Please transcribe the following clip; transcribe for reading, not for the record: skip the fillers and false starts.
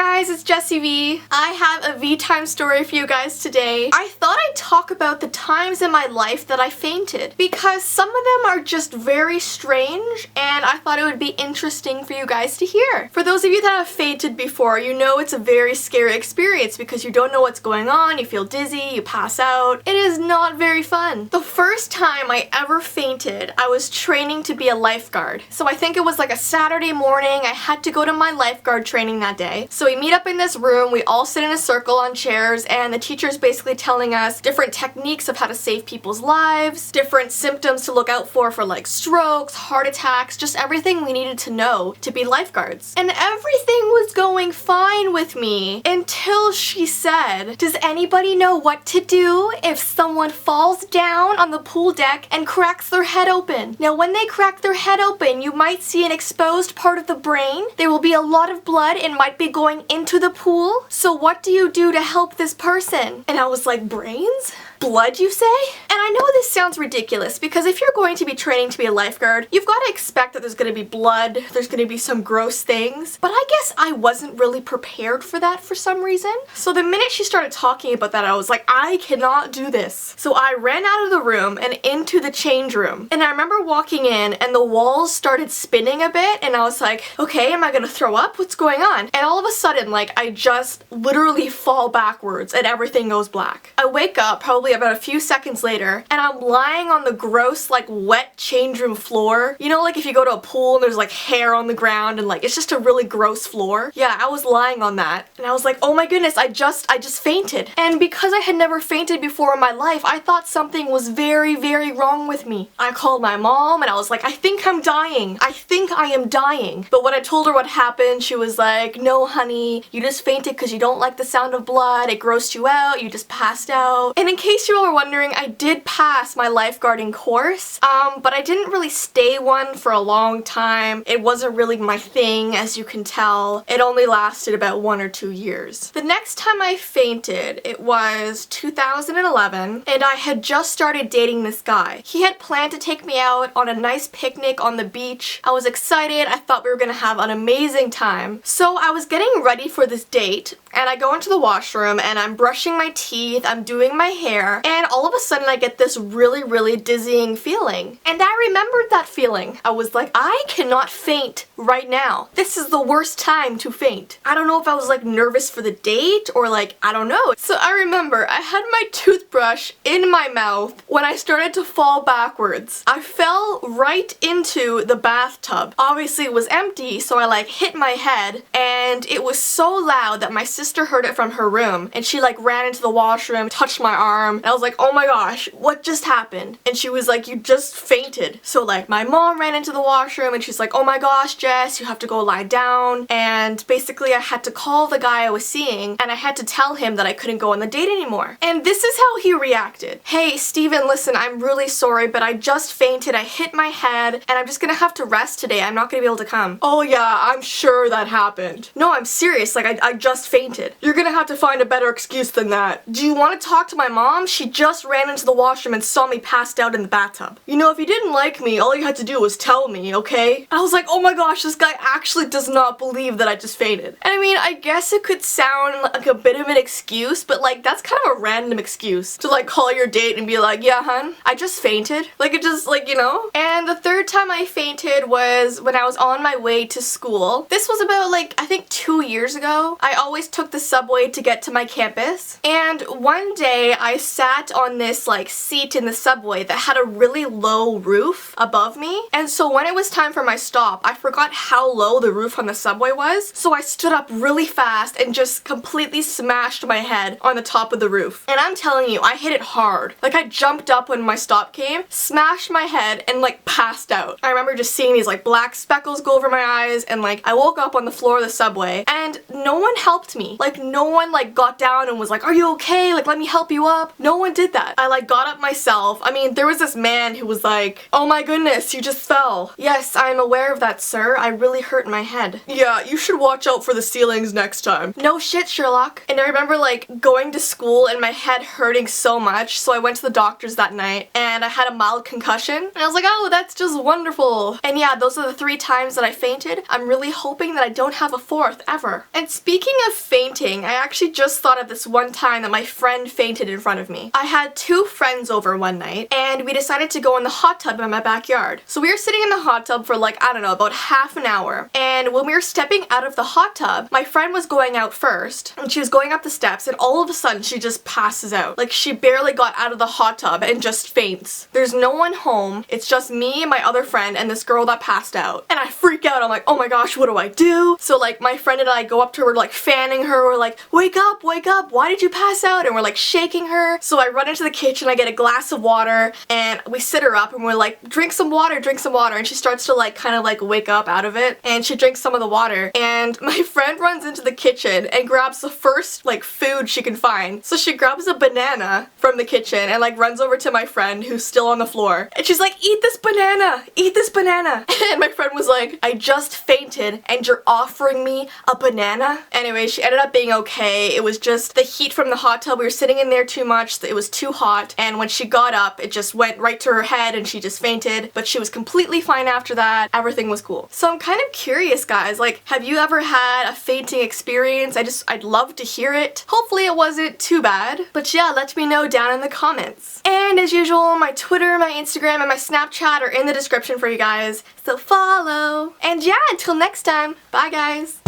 guys, it's Jessie V. I have a V-time story for you guys today. I thought I'd talk about the times in my life that I fainted because some of them are just very strange and I thought it would be interesting for you guys to hear. For those of you that have fainted before, you know it's a very scary experience because you don't know what's going on, you feel dizzy, you pass out. It is not very fun. The first time I ever fainted, I was training to be a lifeguard. So I think it was like a Saturday morning. I had to go to my lifeguard training that day. So we meet up in this room, we all sit in a circle on chairs, and the teacher's basically telling us different techniques of how to save people's lives, different symptoms to look out for like strokes, heart attacks, just everything we needed to know to be lifeguards. And everything was going fine with me until she said, "Does anybody know what to do if someone falls down on the pool deck and cracks their head open?" Now when they crack their head open, you might see an exposed part of the brain. There will be a lot of blood and might be going into the pool. So what do you do to help this person? And I was like, brains? Blood, you say? And I know this sounds ridiculous because if you're going to be training to be a lifeguard, you've got to expect that there's going to be blood, there's going to be some gross things. But I guess I wasn't really prepared for that for some reason. So the minute she started talking about that, I was like, I cannot do this. So I ran out of the room and into the change room. And I remember walking in and the walls started spinning a bit and I was like, okay, am I going to throw up? What's going on? And all of a sudden, like, I just literally fall backwards and everything goes black. I wake up probably about a few seconds later and I'm lying on the gross, like, wet change room floor. You know, like if you go to a pool and there's like hair on the ground and like it's just a really gross floor. Yeah, I was lying on that and I was like, oh my goodness, I just fainted. And because I had never fainted before in my life, I thought something was very, very wrong with me. I called my mom and I was like, I think I'm dying. I think I am dying. But when I told her what happened, she was like, no honey, you just fainted because you don't like the sound of blood. It grossed you out. You just passed out. And in case you all were wondering, I did pass my lifeguarding course, but I didn't really stay one for a long time. It wasn't really my thing, as you can tell. It only lasted about 1 or 2 years. The next time I fainted, it was 2011, and I had just started dating this guy. He had planned to take me out on a nice picnic on the beach. I was excited. I thought we were gonna have an amazing time. So I was getting ready for this date, and I go into the washroom, and I'm brushing my teeth, I'm doing my hair, and all of a sudden I get this really, really dizzying feeling. And I remembered that feeling. I was like, I cannot faint right now. This is the worst time to faint. I don't know if I was like nervous for the date or like, I don't know. So I remember I had my toothbrush in my mouth when I started to fall backwards. I fell right into the bathtub. Obviously it was empty, so I like hit my head and it was so loud that my sister heard it from her room and she like ran into the washroom, touched my arm, and I was like, oh my gosh, what just happened? And she was like, you just fainted. So like my mom ran into the washroom and she's like, oh my gosh, Jess, you have to go lie down. And basically I had to call the guy I was seeing and I had to tell him that I couldn't go on the date anymore. And this is how he reacted. Hey, Steven, listen, I'm really sorry, but I just fainted. I hit my head and I'm just gonna have to rest today. I'm not gonna be able to come. Oh yeah, I'm sure that happened. No, I'm serious. Like I just fainted. You're gonna have to find a better excuse than that. Do you want to talk to my mom? She just ran into the washroom and saw me passed out in the bathtub. You know, if you didn't like me, all you had to do was tell me, okay? I was like, oh my gosh, this guy actually does not believe that I just fainted. And I mean, I guess it could sound like a bit of an excuse, but like that's kind of a random excuse to like call your date and be like, yeah, hun, I just fainted. Like it just like, you know? And the third time I fainted was when I was on my way to school. This was about like, I think 2 years ago. I always took the subway to get to my campus. And one day I sat on this like seat in the subway that had a really low roof above me. And so when it was time for my stop, I forgot how low the roof on the subway was. So I stood up really fast and just completely smashed my head on the top of the roof. And I'm telling you, I hit it hard. Like I jumped up when my stop came, smashed my head, and like passed out. I remember just seeing these like black speckles go over my eyes and like I woke up on the floor of the subway and no one helped me. Like no one like got down and was like, are you okay? Like let me help you up. No one did that. I like got up myself. I mean, there was this man who was like, oh my goodness, you just fell. Yes, I'm aware of that, sir. I really hurt my head. Yeah, you should watch out for the ceilings next time. No shit, Sherlock. And I remember like going to school and my head hurting so much, so I went to the doctor's that night and I had a mild concussion. And I was like, oh, that's just wonderful. wonderful. And yeah, those are the 3 times that I fainted. I'm really hoping that I don't have a 4th ever. And speaking of fainting, I actually just thought of this one time that my friend fainted in front of me. I had 2 friends over one night, and we decided to go in the hot tub in my backyard. So we were sitting in the hot tub for like, I don't know, about half an hour. And when we were stepping out of the hot tub, my friend was going out first, and she was going up the steps, and all of a sudden she just passes out. Like, she barely got out of the hot tub and just faints. There's no one home. It's just me, my other friend, and this girl that passed out. And I freak out. I'm like, oh my gosh, what do I do? So like, my friend and I go up to her, we're like fanning her, we're like, wake up, why did you pass out? And we're like shaking her. So I run into the kitchen, I get a glass of water, and we sit her up, and we're like, drink some water, and she starts to like kind of like wake up out of it, and she drinks some of the water, and my friend runs into the kitchen and grabs the first like food she can find. So she grabs a banana from the kitchen and like runs over to my friend who's still on the floor, and she's like, eat this banana, eat this banana. And my friend was like, I just fainted and you're offering me a banana? Anyway, she ended up being okay. It was just the heat from the hot tub. We were sitting in there too much, it was too hot, and when she got up, it just went right to her head and she just fainted, but she was completely fine after that. Everything was cool. So I'm kind of curious, guys, like, have you ever had a fainting experience? I'd love to hear it. Hopefully it wasn't too bad, but yeah, let me know down in the comments. And as usual, my Twitter, my Instagram, and my Snapchat are in the description for you guys, so follow. And yeah, until next time, bye guys!